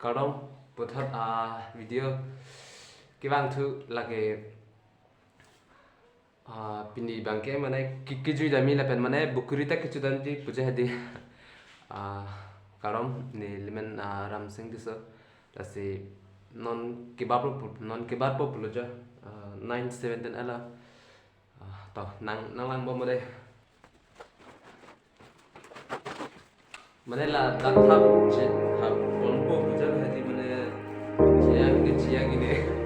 Kadang putar video kibang tu lagi pini bangke mana kiju dami lapen mana bukurita kiju dami puja hadi kadang ni limen ram sing diso lasi non kibar po puluja 917 ala tau nang lang bom deh mana lah tak thap cik thap pompo puja hadi mana ciang ini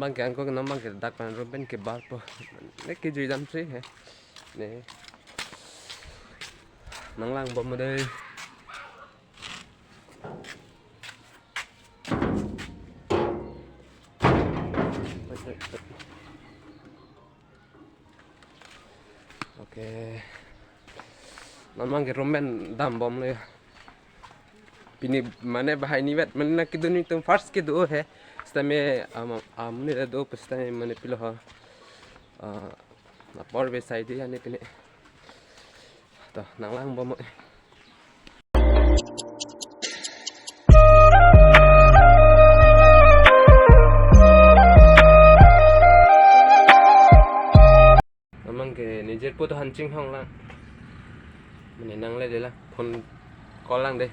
bang ke angko non bang ke dak pan rumpen ke bar po ne ke jui dam sih he ne nang lang bom đây oke non bang ke rumpen dam bom le pini mana bahai ni vet mana ke duni tum first ke do he stame amne do pestame mane pilo ha na por be side ya ne pine to nang lang bom amang ke nijer po to hancing hong lang mane nang le de la phone call lang de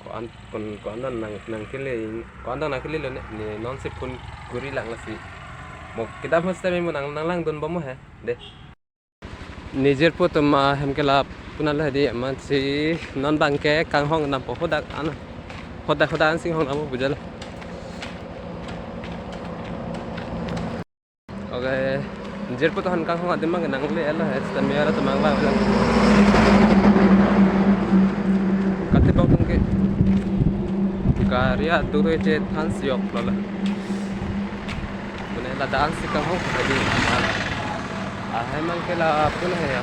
kon nang kile kon nang kile lo ne non se pun guri lang la si mo kita mesti me nang lang don bomo he de nijer po to ma hem kala punala di man si non bangke kang hong nam po hodak an hoda an sing hong nam bujal oke nijer po to han kang hong adem mang nang le ala he sta me ara to mang ba kate pa ke karya dulu je tan siok lola mune la dance ka ho tadi hai mang ke la pun hai ya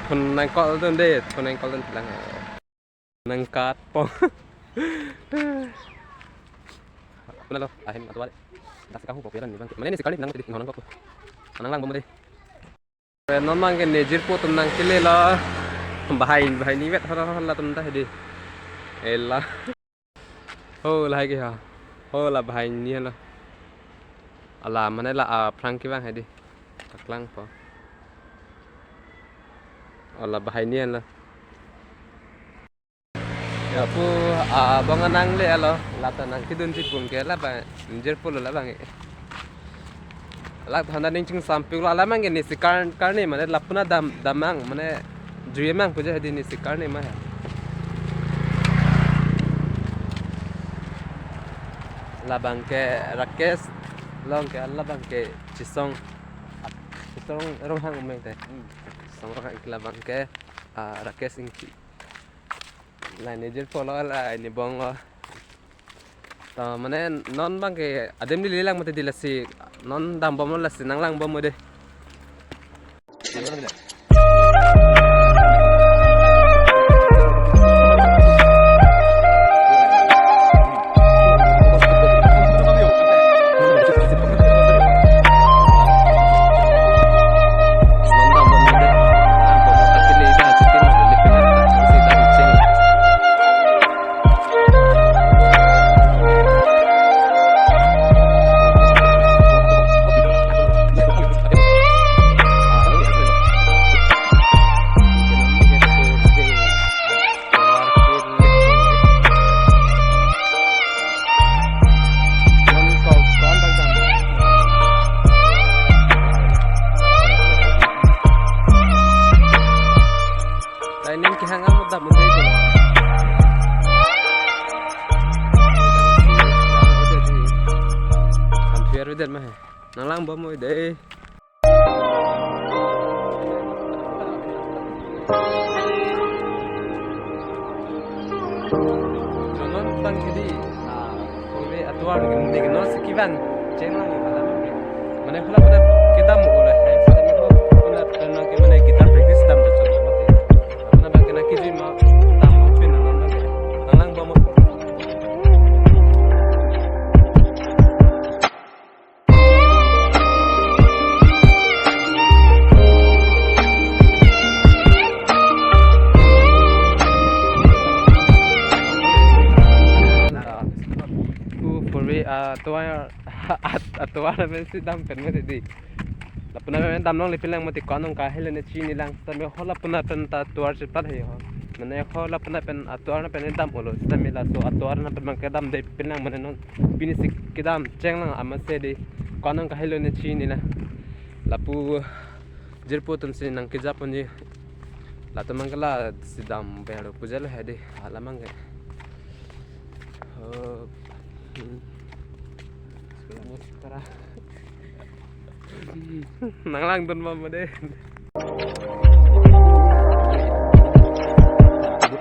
pun nang kol don de pun nang kol don lang nang kat po pun lo ahim atwa das ka ho ko peran ni bang mane ni sekali nang tadi nang ko nang lang bom de non mang ke nejir po tum nang kile la bahai ni vet la tum ta hedi Ella oh lah ke ha oh lah bahai ni la ala mana la prang ki bang hedi taklang po ala bahai ni la ya pu bang nang le alo la ta nang ki dun si pun ke la ba njer pu la bang la thanda ning ching sampi la mang ni si kar ni mana la puna damang mana juye mang puja hedi ni si kar ni ma labang ke rakes long ke labang ke cisong rong hang umeng te song rong ke labang ke rakes ingki la nejer polo la ni bong to mane non bang ke adem ni lilang mate dilasi non dam bom la sinang lang bom de nang lang ba mo ide. Jonon bang kedi ore atwar gindi no sikivan cheng lang wala mane khula pada kedam ule hai sami ko puna pena ke mane gitar practice dam to chot mate apna bang kena kiji ma tam pin non nang lang ba mo atwar men si dam pen me di lapuna men dam nong lipilang mati kanong ka hele ne chini lang tame hola puna pen ta atwar se pat he ho mane hola puna pen atwar na pen dam olo tame la so atwar na pen ka dam de pilang mane non pini sik kidam cheng lang amase de kanong ka hele ne chini la lapu jirpo tun sin nang kijapon ji la tamang kala si dam belo pujal he de alamang nang lang dun mama deh.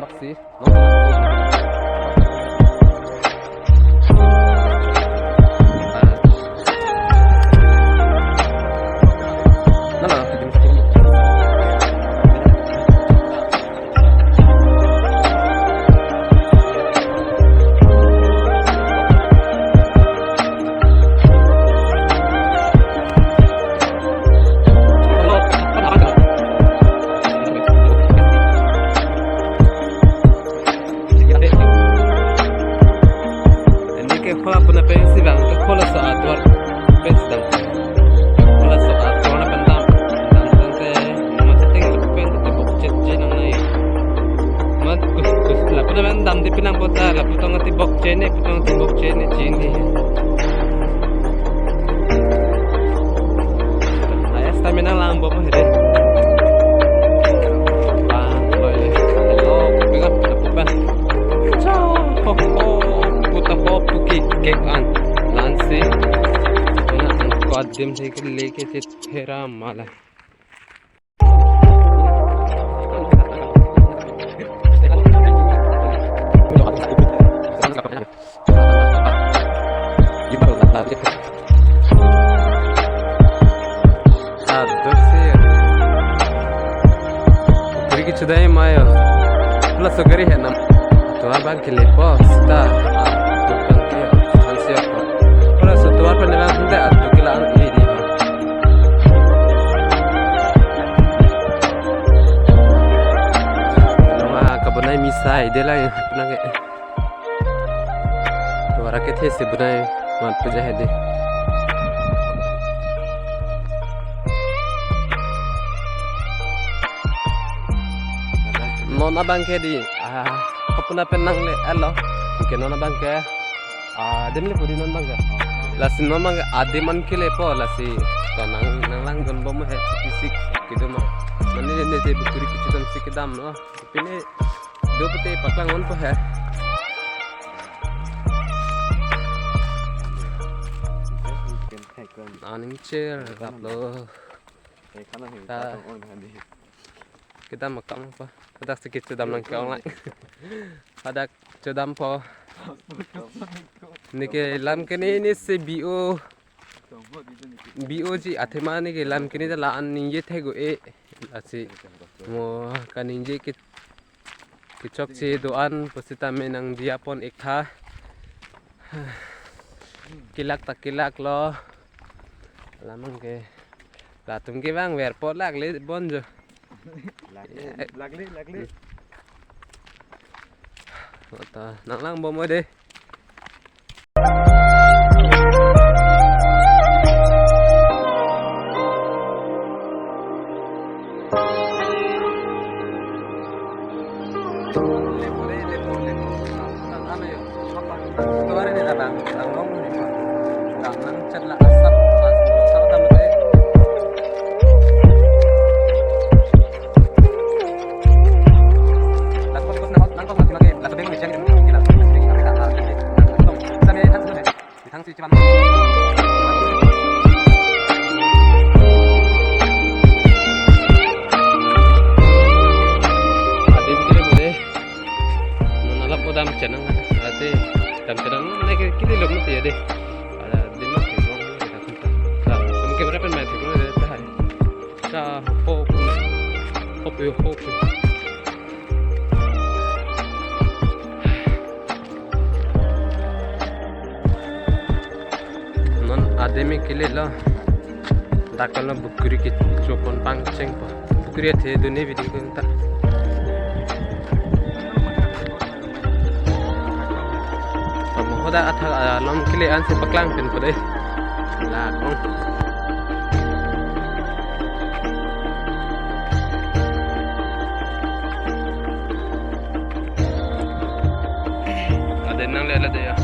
Maksi, tibok chene chini ayas stamina lang ba mo hede hello pick up na ciao ho ho puta ho puki cake an lansi na ang qadim se ke leke te thera mala Today mayo plus sugari hai nam to abang ke lepo sta to kan ke hanse plus to ar pan lang hunda to kila an e di ma kabunai misai de la na ke to ara ke the se bunai mat puja hai de nona bangke di kapuna penang le alo ke nona bangke demle pudi non bangke lasi non bangke ademan ke le po lasi to nang lang gon bom he fisik kido no mane ne te bukuri kichu dam sikidam no pine do pete paklang on po he aning chair raplo kita makam apa ada sedikit cedam nang ke online ada cedam po nike lam kene ni se bo ji athema ni ke lam kene da laan ni ye thego e asi mo kaninje ke chok che doan posita me nang dia pon ekha kilak lo lamang ke la tum ke bang ver pot lak le bonjo lagli Ota nang lang bomo deh mati jam sedang mana kiri lok mati ya deh ada di mana kiri lok kita kunta mungkin berapa main kiri lok ada tahan hope non ademi kili lah dakal bukuri ki chopon pangcheng pa bukuri the dune video kunta hoda atha lom kili an se paklang pin pade la kong ade nang le la de ya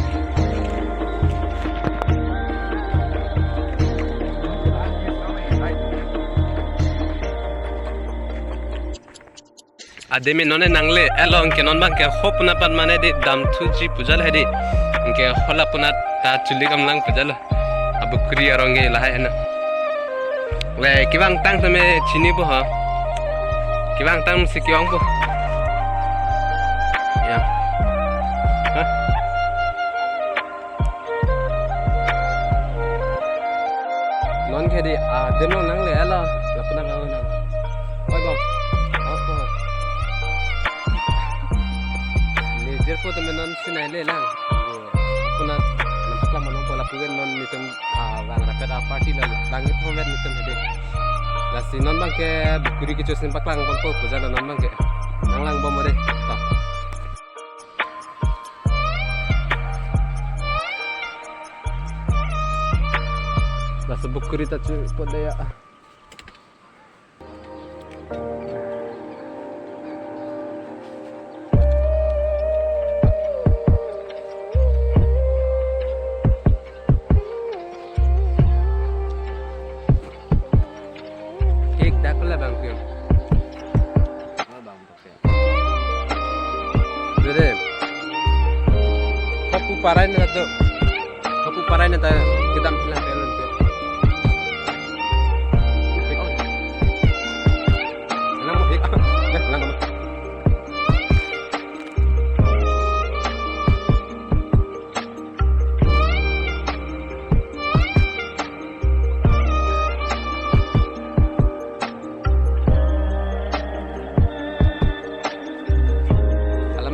ademi none nangle elong ke non bang ke hop na pan mane de dam thuji pujal he de ke hola puna ta chuli kamlang pujal abu kri aronge lahai na le kiwang tang tame chini bo ha kiwang tang si kiwang bo ya ha non ke de deno nangle ela lapuna na oi bang jerpo temen non sinai le lang punat nampak lama non pola pugen non nitem bang rapet party la bang itu homet nitem hede lasi non bang ke bukuri ke chosin paklang pon po puja non bang ke nanglang bom ade ta lasi bukuri ta chu podaya parain na to kapu parain na tayo kita ambil pelon pe lang mo lang mo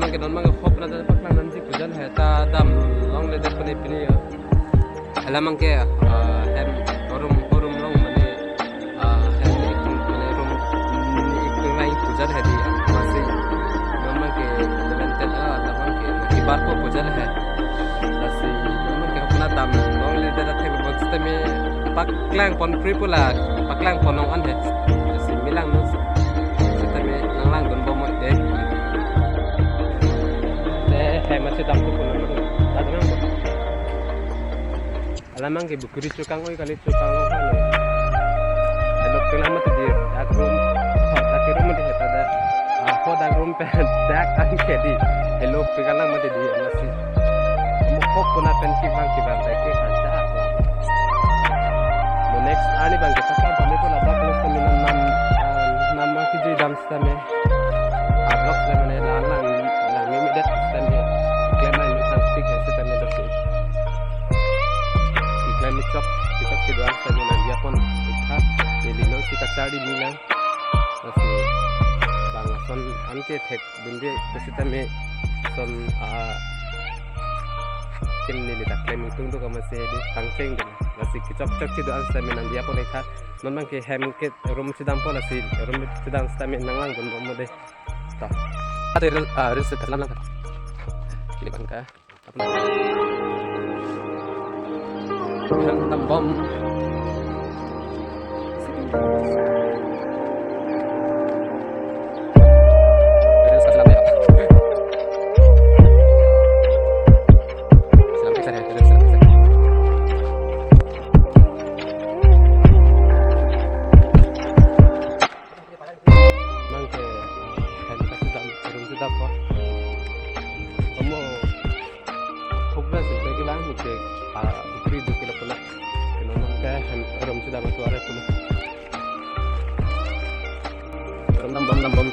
alaman ke non mga hop na tayo paklang nanti pujan hai ta dam long le der pani pini alaman ke hem forum long mane hem mane rum ek nai pujan hai di mase mama ke lente alaman ke ki bar ko pujan hai asi mama ke apna dam long le der the box te me paklang pon free pula paklang ponong an hai asi milang no te me nanglang don bomo de masih dampu pun tadang ko alamang ke bukuri chukang oi kali chukang lo kali elok kelam mati dir agrum akirum mati heta da ho dagrum pe dak an ke di elok pegalang mati di nasi mukok puna pen ki bang ke haja mo next ani bang ke pasal pame ko lada ko minan nam ki ji dam stame ablok le mane lang immediate stame iklan cok kita doang saja nanti pun ikha jadi si kacari bilang masih bangson anke tek bende kita me son kim nili tak klaim itu tuh kamu masih di tangceng deh masih cok si doang saja nanti pun ikha memang ke hem ke room sedang pun masih room sedang saja nanglang pun mau deh tak ada reset terlalu lama kini bangka apa hantam bom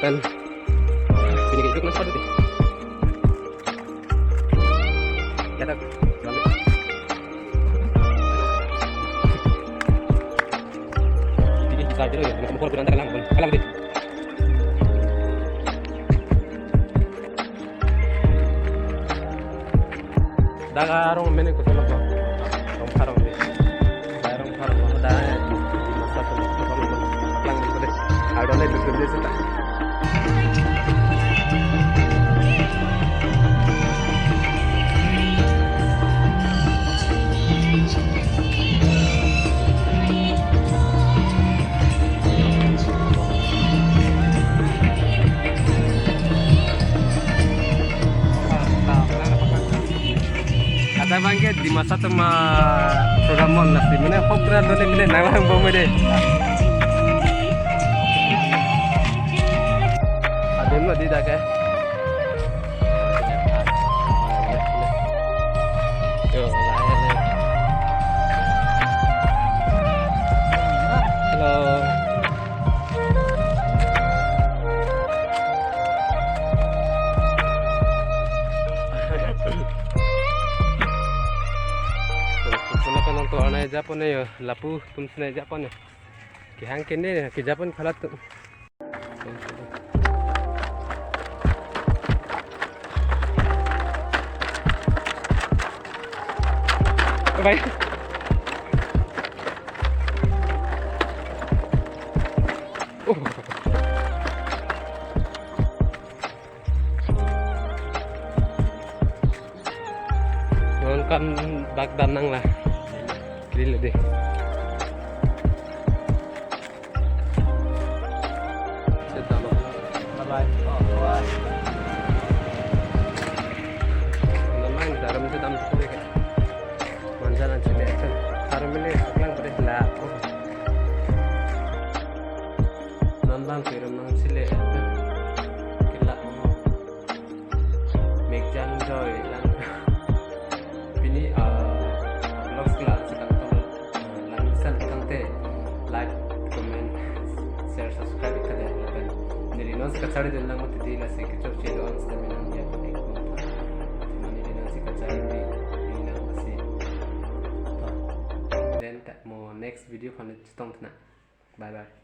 kan pinigay ko na sa dito Ya tak. Ini bisa dulu ya. Kamu kurang terang lang. Kalang deh. Dagarong mene ko solo ko. Rong parong deh. Darong parong mo da. Di masa to ko ko lang ko deh. Ada lagi gede sih tak. Ada bangke di masa tu program mon nasi mana program dole mile nang bom deh. Ada mana di dah ke? Yo, lain. Hello. To ana Japan yo lapu tumsne Japan ki hang kene ki Japan khalat tu bye kan bak danang lah grill deh. Bye bye. Namang dalam itu dalam tu kan. Manjalan cile kan. Dalam ini sekarang pada lah. Nambang kirim nang cile kan. Kila mau. Make jang joy lang. Ini vlogs kelas sedang tolong langsung tante like, comment, share, subscribe ke dia kan. Jadi non sekacari dan lang mati lah sih kecil cilo ang sedang minang dia pun ikut. Cuma ini non sekacari di minang masih. Then mau next video kan cetong tenang. Bye bye.